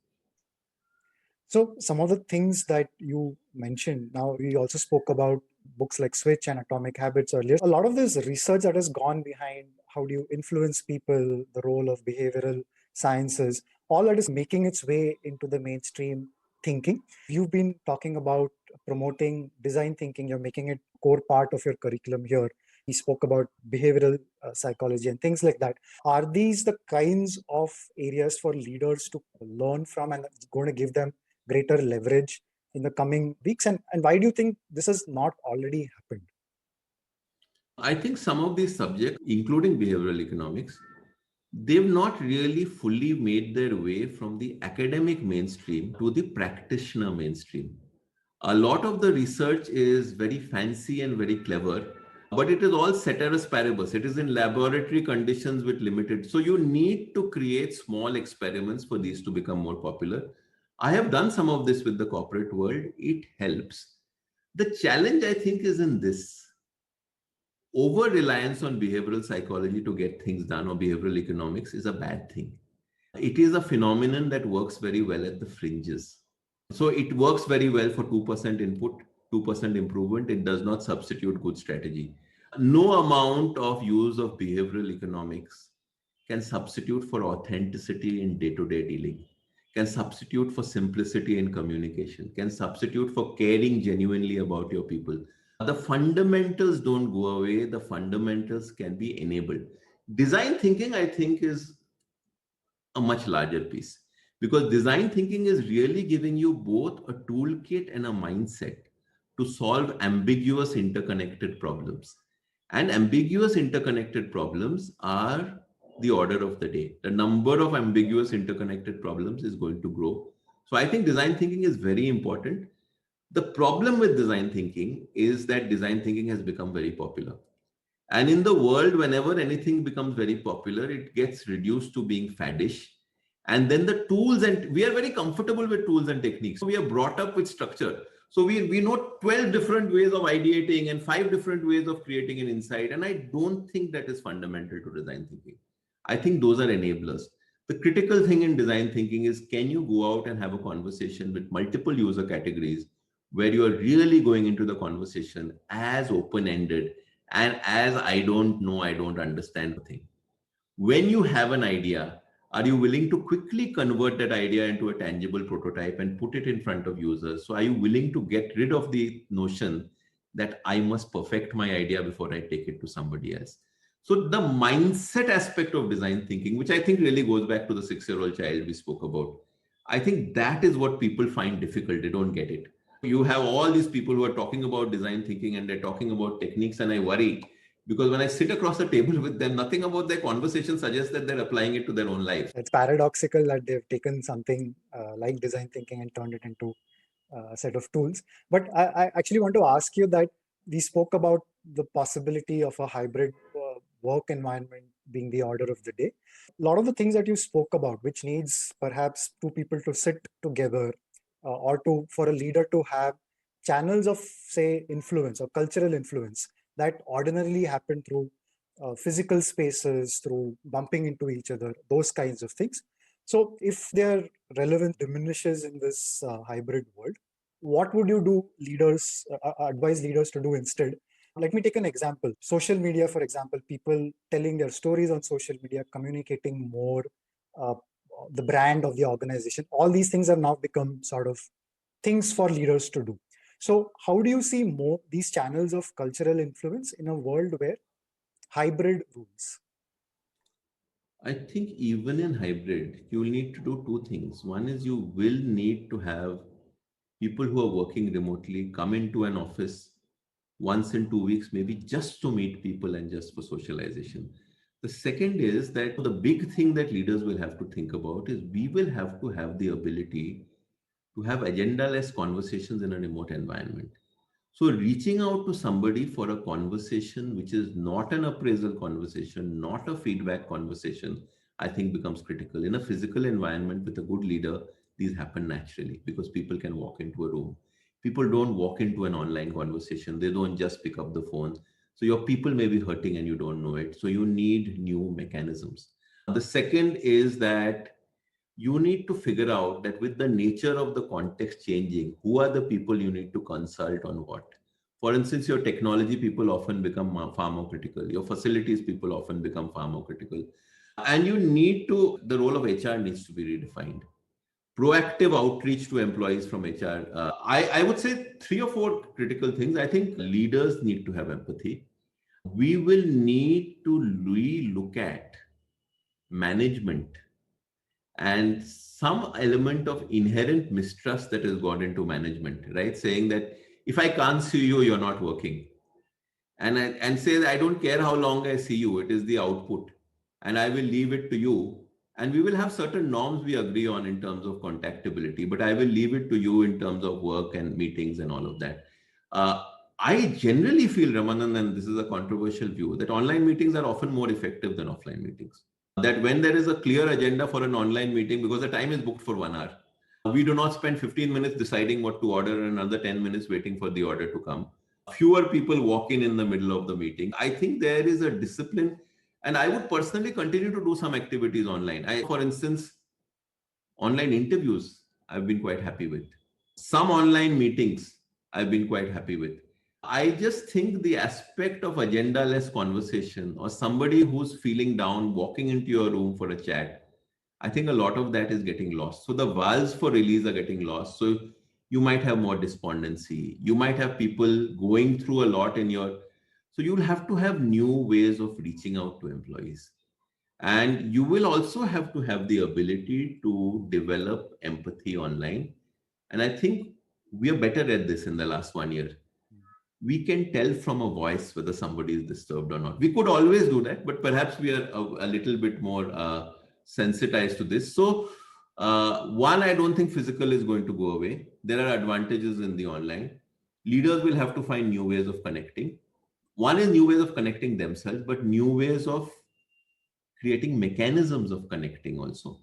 So some of the things that you mentioned, now we also spoke about books like Switch and Atomic Habits earlier. A lot of this research that has gone behind how do you influence people, the role of behavioral sciences, all that is making its way into the mainstream thinking. You've been talking about promoting design thinking, you're making it core part of your curriculum here. We spoke about behavioral psychology and things like that. Are these the kinds of areas for leaders to learn from, and it's going to give them greater leverage in the coming weeks? And why do you think this has not already happened? I think some of these subjects, including behavioral economics, they've not really fully made their way from the academic mainstream to the practitioner mainstream. A lot of the research is very fancy and very clever, but it is all ceteris paribus. It is in laboratory conditions with limited. So you need to create small experiments for these to become more popular. I have done some of this with the corporate world. It helps. The challenge, I think, is in this: over reliance on behavioral psychology to get things done, or behavioral economics, is a bad thing. It is a phenomenon that works very well at the fringes. So it works very well for 2% input, 2% improvement. It does not substitute good strategy. No amount of use of behavioral economics can substitute for authenticity in day-to-day dealing. can substitute for simplicity in communication, can substitute for caring genuinely about your people. The fundamentals don't go away, the fundamentals can be enabled. Design thinking, I think, is a much larger piece, because design thinking is really giving you both a toolkit and a mindset to solve ambiguous interconnected problems. And ambiguous interconnected problems are the order of the day. The number of ambiguous interconnected problems is going to grow. So I think design thinking is very important. The problem with design thinking is that design thinking has become very popular. And in the world, whenever anything becomes very popular, it gets reduced to being faddish. And then the tools, and we are very comfortable with tools and techniques. We are brought up with structure. So we know 12 different ways of ideating and 5 different ways of creating an insight. And I don't think that is fundamental to design thinking. I think those are enablers. The critical thing in design thinking is, can you go out and have a conversation with multiple user categories where you are really going into the conversation as open-ended and as I don't know, I don't understand the thing. When you have an idea, are you willing to quickly convert that idea into a tangible prototype and put it in front of users? So are you willing to get rid of the notion that I must perfect my idea before I take it to somebody else? So the mindset aspect of design thinking, which I think really goes back to the 6-year-old child we spoke about, I think that is what people find difficult. They don't get it. You have all these people who are talking about design thinking and they're talking about techniques, and I worry because when I sit across the table with them, nothing about their conversation suggests that they're applying it to their own life. It's paradoxical that they've taken something like design thinking and turned it into a set of tools. But I actually want to ask you that we spoke about the possibility of a hybrid work environment being the order of the day. A lot of the things that you spoke about, which needs perhaps two people to sit together or to for a leader to have channels of, say, influence or cultural influence that ordinarily happen through physical spaces, through bumping into each other, those kinds of things. So if their relevance diminishes in this hybrid world, what would you do advise leaders to do instead? Let me take an example. Social media, for example, people telling their stories on social media, communicating more, uh, the brand of the organization, all these things have now become sort of things for leaders to do. So how do you see more these channels of cultural influence in a world where hybrid rules? I think even in hybrid, you will need to do two things. One is you will need to have people who are working remotely come into an office once in 2 weeks, maybe just to meet people and just for socialization. The second is that the big thing that leaders will have to think about is we will have to have the ability to have agenda-less conversations in a remote environment. So reaching out to somebody for a conversation which is not an appraisal conversation, not a feedback conversation, I think becomes critical. In a physical environment with a good leader, these happen naturally because people can walk into a room. People don't walk into an online conversation. They don't just pick up the phone. So your people may be hurting and you don't know it. So you need new mechanisms. The second is that you need to figure out that with the nature of the context changing, who are the people you need to consult on what. For instance, your technology people often become far more critical. Your facilities people often become far more critical. And you need to, the role of HR needs to be redefined. Proactive outreach to employees from HR. I would say 3 or 4 critical things. I think leaders need to have empathy. We will need to re-look at management and some element of inherent mistrust that has gone into management, right? Saying that if I can't see you, you're not working. And say that I don't care how long I see you, it is the output. And I will leave it to you. And we will have certain norms we agree on in terms of contactability, but I will leave it to you in terms of work and meetings and all of that. Uh, I generally feel, Ramanan, and this is a controversial view, that online meetings are often more effective than offline meetings. That when there is a clear agenda for an online meeting, because the time is booked for 1 hour, we do not spend 15 minutes deciding what to order and another 10 minutes waiting for the order to come. Fewer people walk in the middle of the meeting. I think there is a discipline, and I would personally continue to do some activities online. For instance, online interviews, I've been quite happy with. Some online meetings, I've been quite happy with. I just think the aspect of agenda-less conversation or somebody who's feeling down walking into your room for a chat, I think a lot of that is getting lost. So the valves for release are getting lost. So you might have more despondency. You might have people going through a lot in your, so you'll have to have new ways of reaching out to employees. And you will also have to have the ability to develop empathy online. And I think we are better at this in the last 1 year. We can tell from a voice whether somebody is disturbed or not. We could always do that, but perhaps we are a little bit more sensitized to this. So, one, I don't think physical is going to go away. There are advantages in the online. Leaders will have to find new ways of connecting. One is new ways of connecting themselves, but new ways of creating mechanisms of connecting also.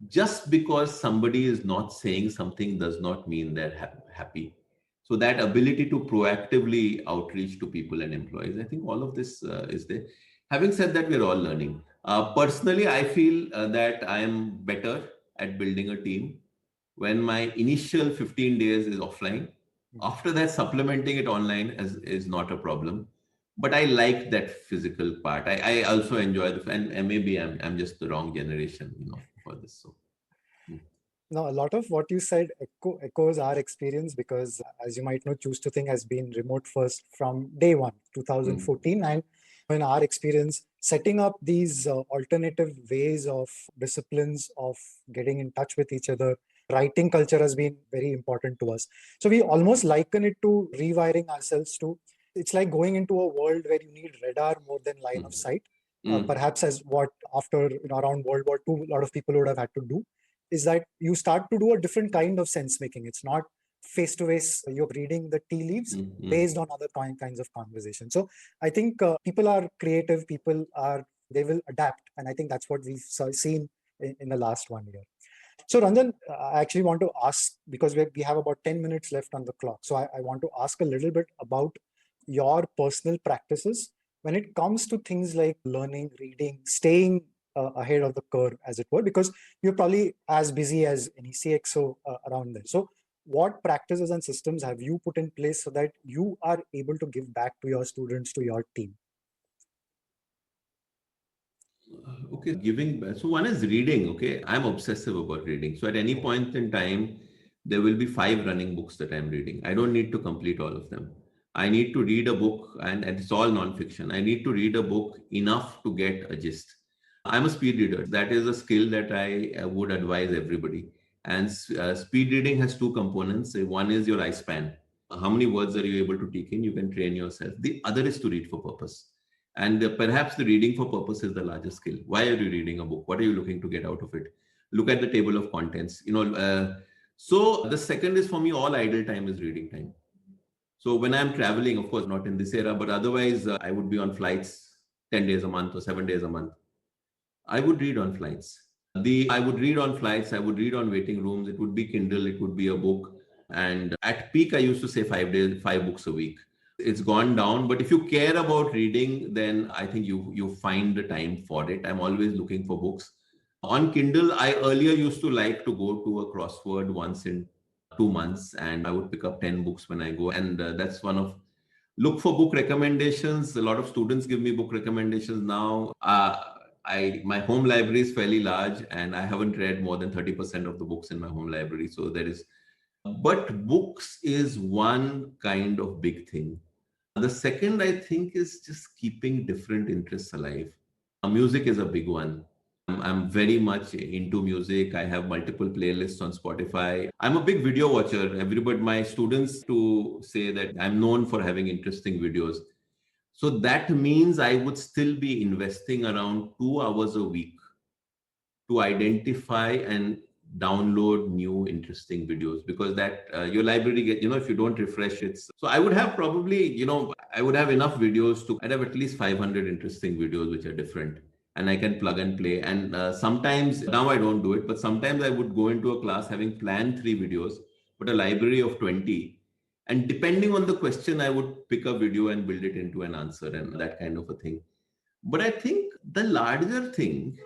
Just because somebody is not saying something does not mean they're happy. So that ability to proactively outreach to people and employees, I think all of this is there. Having said that, we're all learning. Personally, I feel that I am better at building a team when my initial 15 days is offline. After that, supplementing it online is not a problem. But I like that physical part. I also enjoy and maybe I'm just the wrong generation, for this. So. Now, a lot of what you said echoes our experience because, as you might know, Choose to Think has been remote first from day one, 2014. And in our experience, setting up these alternative ways of disciplines of getting in touch with each other, writing culture has been very important to us. So we almost liken it to rewiring ourselves to, it's like going into a world where you need radar more than line of sight. Perhaps as what after around World War II, a lot of people would have had to do is that you start to do a different kind of sense making. It's not face to face. You're reading the tea leaves based on other kinds of conversation. So I think people are creative. They will adapt, and I think that's what we've seen in the last 1 year. So Ranjan, I actually want to ask because we have about 10 minutes left on the clock. So I want to ask a little bit about your personal practices when it comes to things like learning, reading, staying ahead of the curve, as it were, because you're probably as busy as any CXO around there. So what practices and systems have you put in place so that you are able to give back to your students, to your team? Okay, giving back. So one is reading. Okay, I'm obsessive about reading. So at any point in time, there will be 5 running books that I'm reading. I don't need to complete all of them. I need to read a book, and it's all nonfiction. I need to read a book enough to get a gist. I'm a speed reader. That is a skill that I would advise everybody. And speed reading has 2 components. One is your eye span. How many words are you able to take in? You can train yourself. The other is to read for purpose. And perhaps the reading for purpose is the largest skill. Why are you reading a book? What are you looking to get out of it? Look at the table of contents. So the second is, for me, all idle time is reading time. So when I'm traveling, of course, not in this era, but otherwise, I would be on flights 10 days a month or 7 days a month. I would read on flights. I would read on flights. I would read on waiting rooms. It would be Kindle. It would be a book. And at peak, I used to say 5 books a week. It's gone down, but if you care about reading, then I think you find the time for it. I'm always looking for books. On Kindle, I earlier used to like to go to a crossword once in 2 months, and I would pick up 10 books when I go. And that's one of look for book recommendations. A lot of students give me book recommendations now. My home library is fairly large, and I haven't read more than 30% of the books in my home library. So there is, but books is one kind of big thing. The second, I think, is just keeping different interests alive. Music is a big one. I'm very much into music. I have multiple playlists on Spotify. I'm a big video watcher. Everybody, my students, to say that I'm known for having interesting videos. So that means I would still be investing around 2 hours a week to identify and download new interesting videos, because that your library get, if you don't refresh it. So I would have probably, I would have enough videos I'd have at least 500 interesting videos which are different, and I can plug and play. And sometimes, now I don't do it, but sometimes I would go into a class having planned 3 videos but a library of 20, and depending on the question, I would pick a video and build it into an answer and that kind of a thing. But I think the larger thing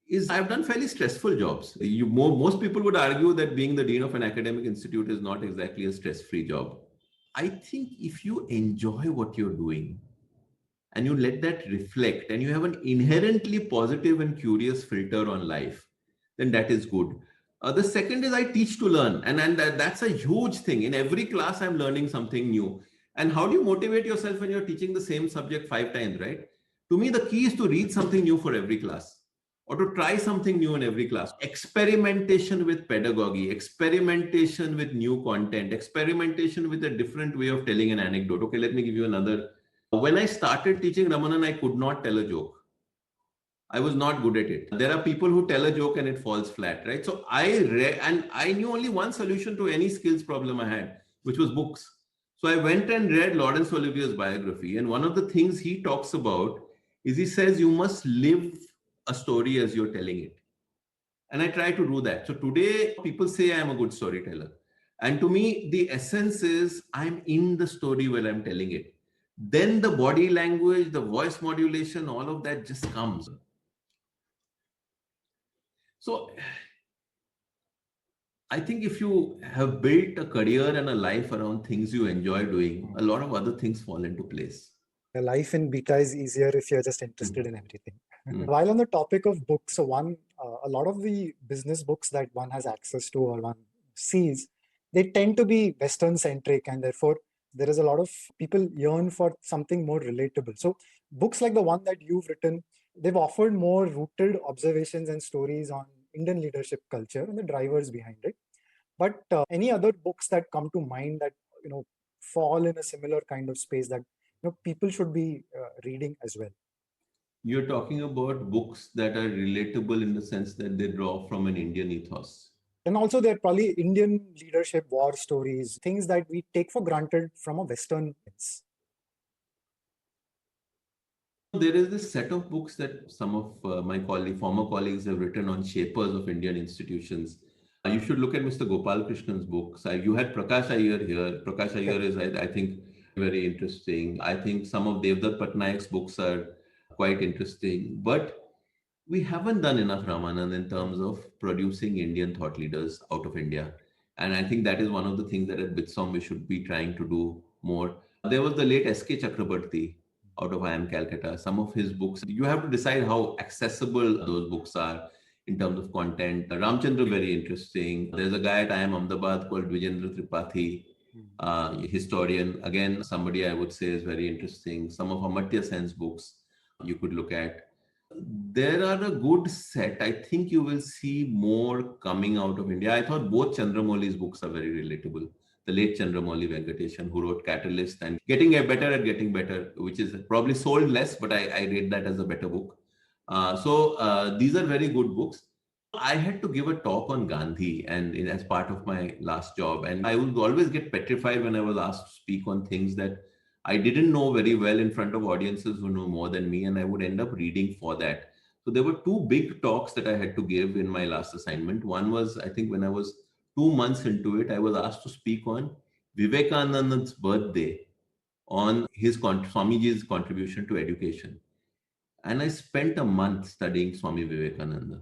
is I've done fairly stressful jobs. Most people would argue that being the dean of an academic institute is not exactly a stress-free job. I think if you enjoy what you're doing, and you let that reflect, and you have an inherently positive and curious filter on life, then that is good. The second is I teach to learn, and that's a huge thing. In every class, I'm learning something new. And how do you motivate yourself when you're teaching the same subject 5 times, right? To me, the key is to read something new for every class, or to try something new in every class. Experimentation with pedagogy, experimentation with new content, experimentation with a different way of telling an anecdote. Okay, let me give you another. When I started teaching Ramanan, I could not tell a joke. I was not good at it. There are people who tell a joke and it falls flat, right? So I read, and I knew only one solution to any skills problem I had, which was books. So I went and read Laurence Olivier's biography. And one of the things he talks about is he says you must live a story as you're telling it. And I try to do that. So today, people say I'm a good storyteller. And to me, the essence is I'm in the story while I'm telling it. Then the body language, the voice modulation, all of that just comes. So I think if you have built a career and a life around things you enjoy doing, a lot of other things fall into place. Your life in beta is easier if you're just interested in everything. While on the topic of books, so a lot of the business books that one has access to or one sees, they tend to be Western centric, and therefore there is a lot of people yearn for something more relatable. So books like the one that you've written, they've offered more rooted observations and stories on Indian leadership culture and the drivers behind it. But any other books that come to mind that fall in a similar kind of space that people should be reading as well? You're talking about books that are relatable in the sense that they draw from an Indian ethos. And also, there are probably Indian leadership war stories, things that we take for granted from a Western lens. There is this set of books that some of my former colleagues have written on shapers of Indian institutions. You should look at Mr. Gopal Krishnan's books. You had Prakash Iyer here. Prakash Iyer is, I think, very interesting. I think some of Devdutt Patnaik's books are quite interesting. But we haven't done enough, Ramanan, in terms of producing Indian thought leaders out of India. And I think that is one of the things that at Bitsom we should be trying to do more. There was the late S.K. Chakrabarti out of IIM Calcutta. Some of his books, you have to decide how accessible those books are in terms of content. Ramchandra, very interesting. There's a guy at IIM Ahmedabad called Vijendra Tripathi, historian. Again, somebody I would say is very interesting. Some of Amartya Sen's books you could look at. There are a good set. I think you will see more coming out of India. I thought both Chandramouli books are very relatable. The late Chandramouli Venkatesan, who wrote Catalyst and Getting Better at Getting Better, which is probably sold less, but I read that as a better book. So these are very good books. I had to give a talk on Gandhi and as part of my last job. And I would always get petrified when I was asked to speak on things that I didn't know very well in front of audiences who know more than me, and I would end up reading for that. So there were two big talks that I had to give in my last assignment. One was, I think, when I was 2 months into it, I was asked to speak on Vivekananda's birthday, on his Swamiji's contribution to education. And I spent a month studying Swami Vivekananda,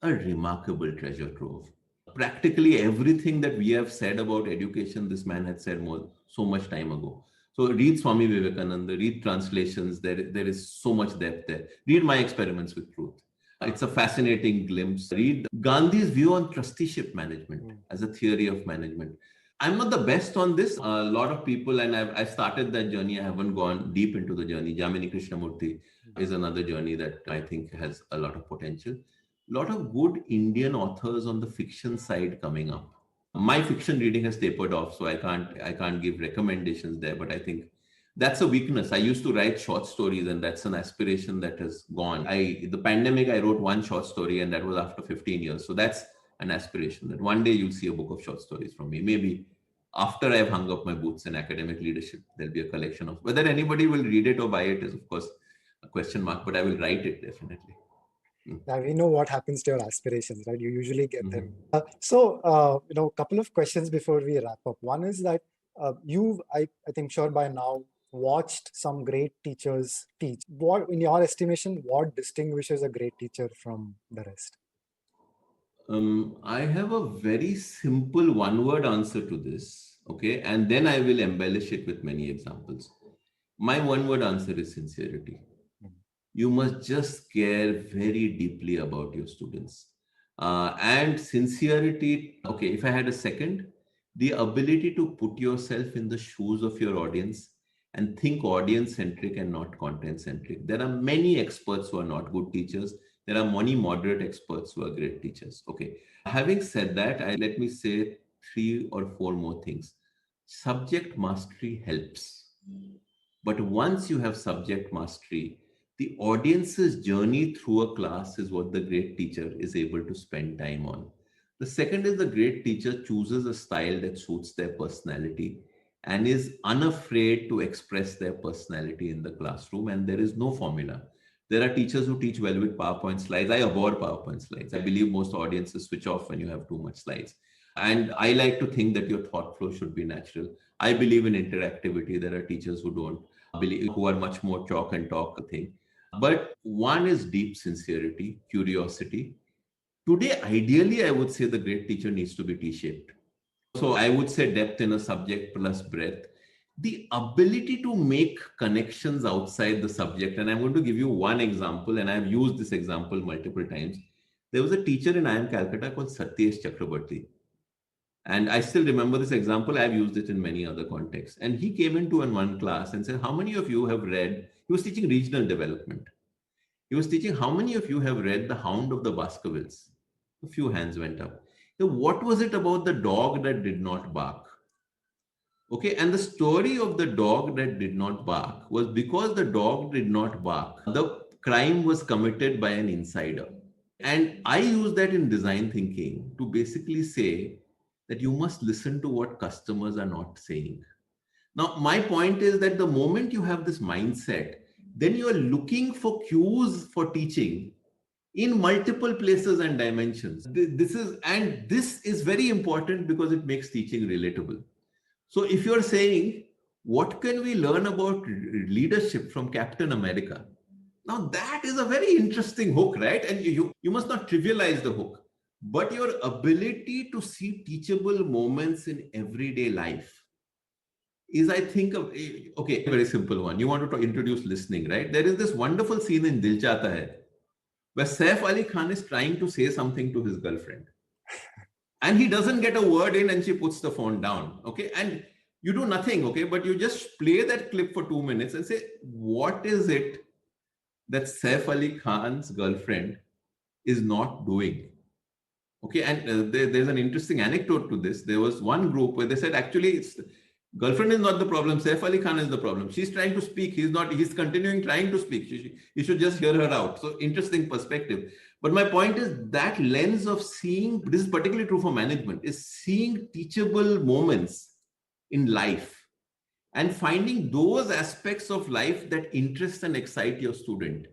a remarkable treasure trove. Practically everything that we have said about education, this man had said so much time ago. So read Swami Vivekananda, read translations. There is so much depth there. Read My Experiments with Truth. It's a fascinating glimpse. Read Gandhi's view on trusteeship management as a theory of management. I'm not the best on this. A lot of people, and I've started that journey. I haven't gone deep into the journey. Jamini Krishnamurti is another journey that I think has a lot of potential. A lot of good Indian authors on the fiction side coming up. My fiction reading has tapered off, so I can't give recommendations there. But I think that's a weakness. I used to write short stories, and that's an aspiration that has gone. The pandemic, I wrote one short story, and that was after 15 years. So that's an aspiration that one day you'll see a book of short stories from me. Maybe after I've hung up my boots in academic leadership, there'll be a collection of. Whether anybody will read it or buy it is, of course, a question mark. But I will write it definitely. Now we know what happens to your aspirations, right? You usually get them. So, a couple of questions before we wrap up. One is that I think sure by now, watched some great teachers teach. What, in your estimation, what distinguishes a great teacher from the rest? I have a very simple one-word answer to this, okay? And then I will embellish it with many examples. My one word answer is sincerity. You must just care very deeply about your students. And sincerity, okay, if I had a second, the ability to put yourself in the shoes of your audience and think audience centric and not content centric. There are many experts who are not good teachers. There are many moderate experts who are great teachers. Okay. Having said that, let me say three or four more things. Subject mastery helps. But once you have subject mastery, the audience's journey through a class is what the great teacher is able to spend time on. The second is the great teacher chooses a style that suits their personality and is unafraid to express their personality in the classroom, and there is no formula. There are teachers who teach well with PowerPoint slides. I abhor PowerPoint slides. I believe most audiences switch off when you have too much slides. And I like to think that your thought flow should be natural. I believe in interactivity. There are teachers who don't believe, who are much more chalk and talk thing. But one is deep sincerity, curiosity. Today, ideally, I would say the great teacher needs to be T-shaped. So I would say depth in a subject plus breadth. The ability to make connections outside the subject. And I'm going to give you one example, and I've used this example multiple times. There was a teacher in IIM Calcutta called Satyesh Chakrabarti. And I still remember this example. I've used it in many other contexts. And he came into one class and said, how many of you have read? He was teaching regional development. He was teaching, how many of you have read The Hound of the Baskervilles? A few hands went up. So what was it about the dog that did not bark? Okay, and the story of the dog that did not bark was because the dog did not bark, the crime was committed by an insider. And I use that in design thinking to basically say that you must listen to what customers are not saying. Now, my point is that the moment you have this mindset, then you are looking for cues for teaching in multiple places and dimensions. This is very important because it makes teaching relatable. So if you're saying, what can we learn about leadership from Captain America? Now that is a very interesting hook, right? And you must not trivialize the hook, but your ability to see teachable moments in everyday life is, I think, okay, a very simple one. You want to introduce listening, right? There is this wonderful scene in Dil Chahta Hai where Saif Ali Khan is trying to say something to his girlfriend and he doesn't get a word in and she puts the phone down. Okay. And you do nothing. Okay. But you just play that clip for 2 minutes and say, what is it that Saif Ali Khan's girlfriend is not doing? Okay. And there's an interesting anecdote to this. There was one group where they said, actually, girlfriend is not the problem. Saif Ali Khan is the problem. She's trying to speak. He's continuing trying to speak. You should just hear her out. So interesting perspective. But my point is that lens of seeing, this is particularly true for management, is seeing teachable moments in life and finding those aspects of life that interest and excite your student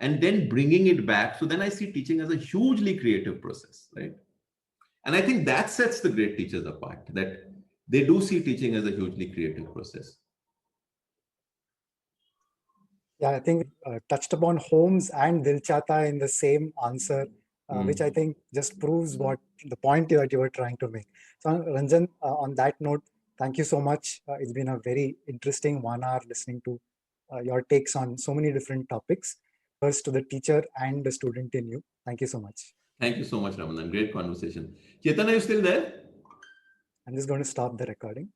and then bringing it back. So then I see teaching as a hugely creative process, right? And I think that sets the great teachers apart, that they do see teaching as a hugely creative process. Yeah, I think touched upon Holmes and Dil Chahta in the same answer, which I think just proves what the point that you were trying to make. So, Ranjan, on that note, thank you so much. It's been a very interesting 1 hour listening to your takes on so many different topics. First, to the teacher and the student in you. Thank you so much. Thank you so much, Ramanan. Great conversation. Chetan, are you still there? I'm just going to stop the recording.